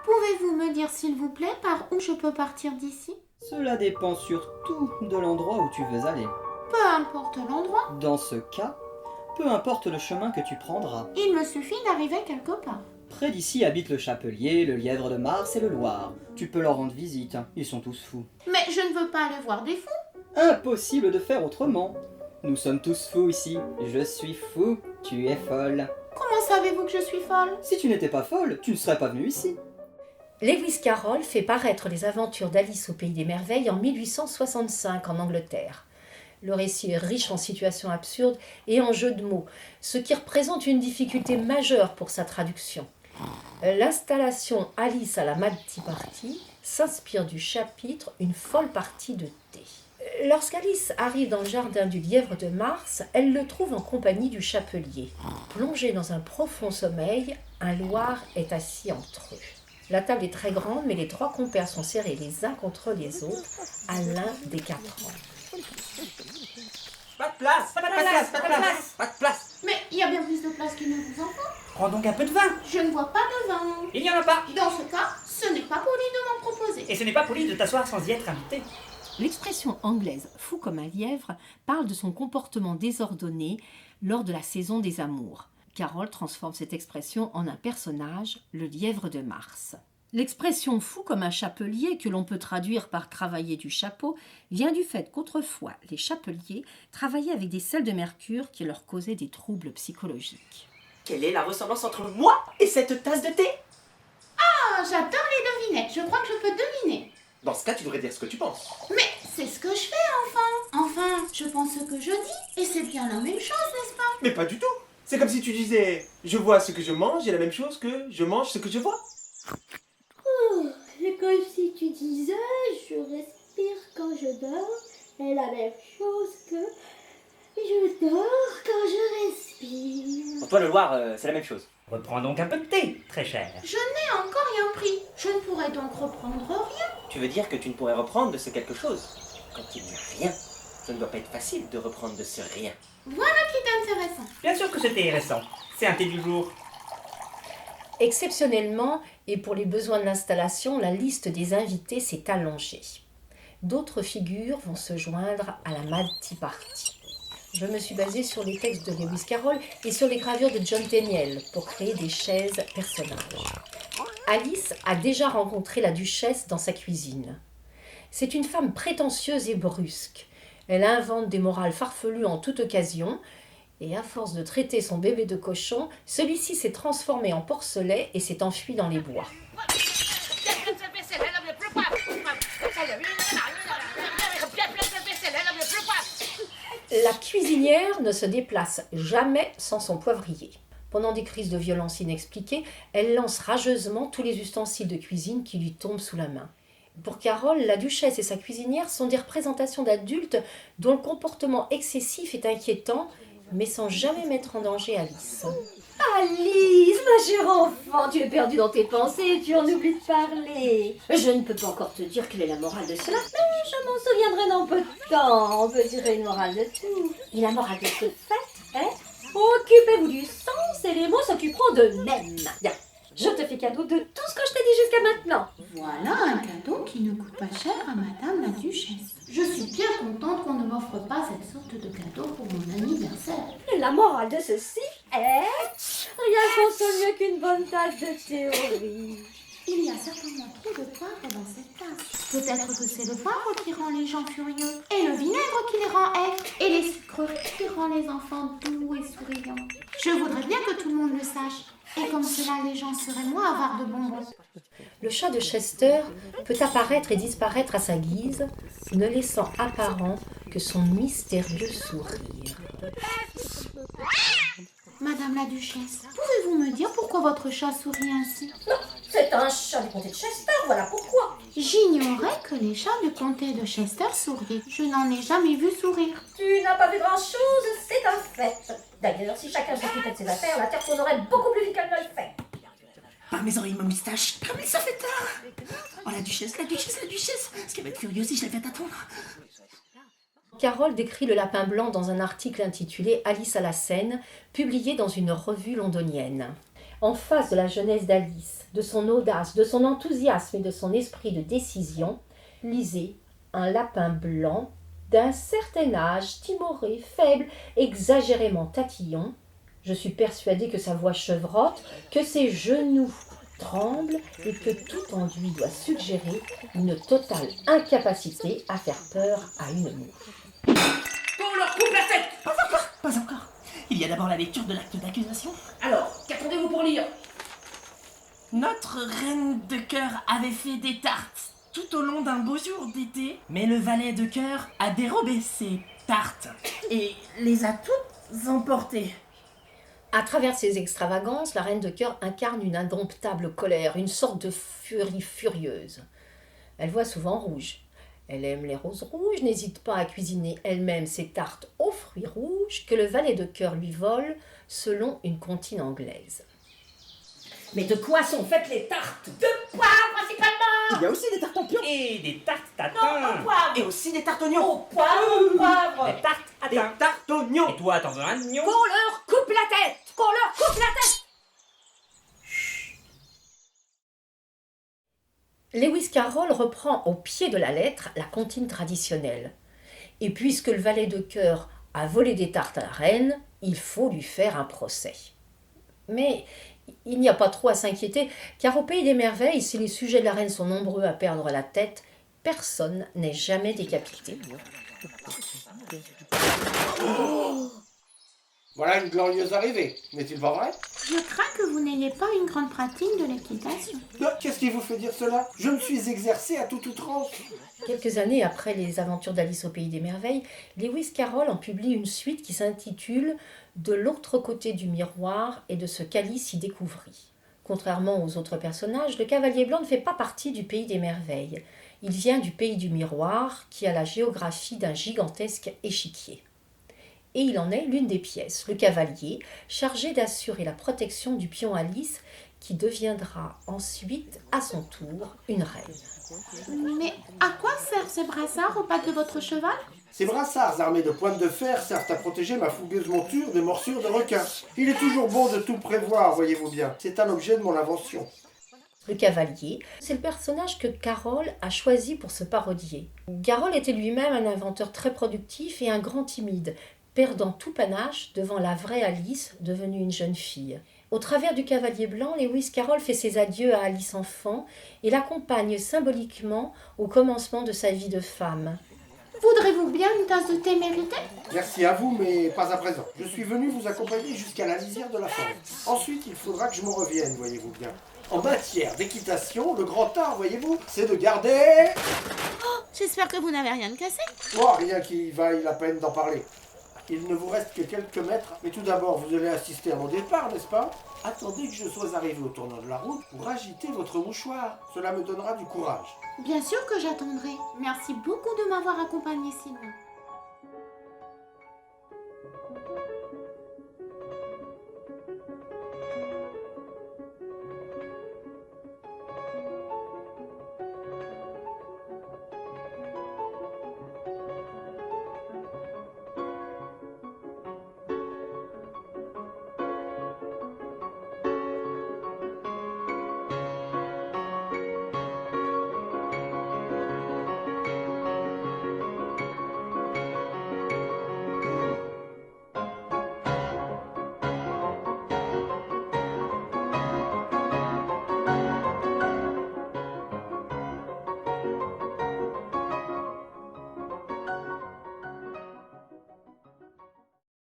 Pouvez-vous me dire, s'il vous plaît, par où je peux partir d'ici? Cela dépend surtout de l'endroit où tu veux aller. Peu importe l'endroit, Dans ce cas, peu importe le chemin que tu prendras. il me suffit d'arriver quelque part. Près d'ici habitent le Chapelier, le Lièvre de Mars et le Loir. Tu peux leur rendre visite, ils sont tous fous. Mais je ne veux pas aller voir des fous. Impossible de faire autrement. Nous sommes tous fous ici. Je suis fou, tu es folle. Comment savez-vous que je suis folle? Si tu n'étais pas folle, tu ne serais pas venue ici. Lewis Carroll fait paraître les aventures d'Alice au Pays des Merveilles en 1865 en Angleterre. Le récit est riche en situations absurdes et en jeux de mots, ce qui représente une difficulté majeure pour sa traduction. L'installation Alice à la Mad Tea Party s'inspire du chapitre Une folle partie de thé. Lorsqu'Alice arrive dans le jardin du Lièvre de Mars, elle le trouve en compagnie du Chapelier. Plongé dans un profond sommeil, un loir est assis entre eux. La table est très grande, mais les trois compères sont serrés les uns contre les autres à l'un des 4 ans. Pas de place, pas de place, pas de place, pas de place. Mais il y a bien plus de place qu'il ne vous en faut. Prends donc un peu de vin. Je ne vois pas de vin. Il n'y en a pas. Dans ce cas, ce n'est pas poli de m'en proposer. Et ce n'est pas poli de t'asseoir sans y être invité. L'expression anglaise « fou comme un lièvre » parle de son comportement désordonné lors de la saison des amours. Carroll transforme cette expression en un personnage, le Lièvre de Mars. L'expression « fou comme un chapelier » que l'on peut traduire par « travailler du chapeau » vient du fait qu'autrefois, les chapeliers travaillaient avec des sels de mercure qui leur causaient des troubles psychologiques. Quelle est la ressemblance entre moi et cette tasse de thé? Ah, j'adore les devinettes. Je crois que je peux deviner. Dans ce cas, tu devrais dire ce que tu penses. Mais c'est ce que je fais, enfin, je pense ce que je dis, et c'est bien la même chose, n'est-ce pas? Mais pas du tout. C'est comme si tu disais je vois ce que je mange et la même chose que je mange ce que je vois. C'est comme si tu disais je respire quand je dors et la même chose que je dors quand je respire. Pour toi, le Loir, c'est la même chose. Reprends donc un peu de thé, très cher. Je n'ai encore rien pris. Je ne pourrais donc reprendre rien. Tu veux dire que tu ne pourrais reprendre de ce quelque chose? Quand il n'y a rien, ça ne doit pas être facile de reprendre de ce rien. Voilà qui est intéressant. Bien sûr que ce thé est récent. C'est un thé du jour. Exceptionnellement, et pour les besoins de l'installation, la liste des invités s'est allongée. D'autres figures vont se joindre à la Mad Tea Party. Je me suis basée sur les textes de Lewis Carroll et sur les gravures de John Tenniel pour créer des chaises personnages. Alice a déjà rencontré la duchesse dans sa cuisine. C'est une femme prétentieuse et brusque. Elle invente des morales farfelues en toute occasion, et à force de traiter son bébé de cochon, celui-ci s'est transformé en porcelet et s'est enfui dans les bois. La cuisinière ne se déplace jamais sans son poivrier. Pendant des crises de violence inexpliquées, elle lance rageusement tous les ustensiles de cuisine qui lui tombent sous la main. Pour Carroll, la duchesse et sa cuisinière sont des représentations d'adultes dont le comportement excessif est inquiétant, mais sans jamais mettre en danger Alice. Alice, ma chère enfant, tu es perdue dans tes pensées et tu en oublies de parler. Je ne peux pas encore te dire quelle est la morale de cela, mais je m'en souviendrai dans peu de temps. On peut tirer une morale de tout. Et la morale de ce fait est occupez-vous du sens et les mots s'occuperont d'eux-mêmes. Bien, je te fais cadeau de tout ce que je t'ai dit jusqu'à maintenant. Voilà un cadeau qui ne coûte pas cher à Madame la Duchesse. Je suis bien contente qu'on ne m'offre pas cette sorte de cadeau pour mon anniversaire. Et la morale de ceci est rien console mieux qu'une bonne tasse de théorie. Il y a certainement trop de poivre dans cette tasse. Peut-être que c'est le poivre qui rend les gens furieux, et le vinaigre qui les rend haies, et les sucreries qui rend les enfants doux et souriants. Je voudrais bien que tout le monde le sache, et comme cela les gens seraient moins avares de bonbons. Le chat de Chester peut apparaître et disparaître à sa guise, ne laissant apparent que son mystérieux sourire. Madame la Duchesse, pouvez-vous me dire pourquoi votre chat sourit ainsi? C'est un chat du comté de Chester, voilà pourquoi. J'ignorais que les chats du comté de Chester souriaient. Je n'en ai jamais vu sourire. Tu n'as pas vu grand-chose, c'est un fait. D'ailleurs, si chacun s'occupait de ses affaires, la terre tournerait beaucoup plus vite qu'elle ne le fait. Par mes oreilles, ma moustache, comme ça fait tard. Oh, la duchesse, la duchesse, la duchesse. Ce qui va être furieux si je la fais attendre. Carroll décrit le lapin blanc dans un article intitulé Alice à la scène, publié dans une revue londonienne. En face de la jeunesse d'Alice, de son audace, de son enthousiasme et de son esprit de décision, lisez Un lapin blanc d'un certain âge, timoré, faible, exagérément tatillon. Je suis persuadée que sa voix chevrotte, que ses genoux tremblent et que tout en lui doit suggérer une totale incapacité à faire peur à une mouche. Qu'on leur coupe la tête! Pas encore. Il y a d'abord la lecture de l'acte d'accusation. Alors, qu'attendez-vous pour lire? Notre reine de cœur avait fait des tartes tout au long d'un beau jour d'été, mais le valet de cœur a dérobé ces tartes et les a toutes emportées. À travers ses extravagances, la reine de cœur incarne une indomptable colère, une sorte de furie furieuse. Elle voit souvent rouge. Elle aime les roses rouges, n'hésite pas à cuisiner elle-même ses tartes aux fruits rouges que le valet de cœur lui vole selon une comptine anglaise. Mais de quoi sont faites les tartes? De poivre principalement. Il y a aussi des tartes en pion. Et des tartes Au tatin. poivre. Et aussi des tartes oignons. Au poivre. Des tartes Des tatin. tartes oignons. Et toi, t'en veux un oignon? Qu'on leur coupe la tête. Qu'on leur coupe la tête. Lewis Carroll reprend au pied de la lettre la comptine traditionnelle. Et puisque le valet de cœur a volé des tartes à la reine, il faut lui faire un procès. Mais il n'y a pas trop à s'inquiéter, car au pays des merveilles, si les sujets de la reine sont nombreux à perdre la tête, personne n'est jamais décapité. Voilà une glorieuse arrivée, n'est-il pas vrai? Je crains que vous n'ayez pas une grande pratique de l'équitation. Qu'est-ce qui vous fait dire cela? Je me suis exercé à toute outrance. Quelques années après les aventures d'Alice au pays des merveilles, Lewis Carroll en publie une suite qui s'intitule « De l'autre côté du miroir et de ce qu'Alice y découvrit ». Contrairement aux autres personnages, le Cavalier Blanc ne fait pas partie du pays des merveilles. Il vient du pays du miroir, qui a la géographie d'un gigantesque échiquier. Et il en est l'une des pièces, le cavalier, chargé d'assurer la protection du pion Alice, qui deviendra ensuite, à son tour, une reine. Mais à quoi servent ces brassards aux pattes de votre cheval? Ces brassards armés de pointes de fer servent à protéger ma fougueuse monture des morsures de requins. Il est toujours bon de tout prévoir, voyez-vous bien. C'est un objet de mon invention. Le cavalier, c'est le personnage que Carroll a choisi pour se parodier. Carroll était lui-même un inventeur très productif et un grand timide, perdant tout panache devant la vraie Alice, devenue une jeune fille. Au travers du Cavalier Blanc, Lewis Carroll fait ses adieux à Alice enfant et l'accompagne symboliquement au commencement de sa vie de femme. Voudrez-vous bien une tasse de thé méritée? Merci à vous, mais pas à présent. Je suis venu vous accompagner jusqu'à la lisière de la forêt. Ensuite, il faudra que je me revienne, voyez-vous bien. En matière d'équitation, le grand art, voyez-vous, c'est de garder... J'espère que vous n'avez rien de cassé. Oh, rien qui vaille la peine d'en parler. Il ne vous reste que quelques mètres, mais tout d'abord, vous allez assister à mon départ, n'est-ce pas? Attendez que je sois arrivé au tournant de la route pour agiter votre mouchoir. Cela me donnera du courage. Bien sûr que j'attendrai. Merci beaucoup de m'avoir accompagné si loin.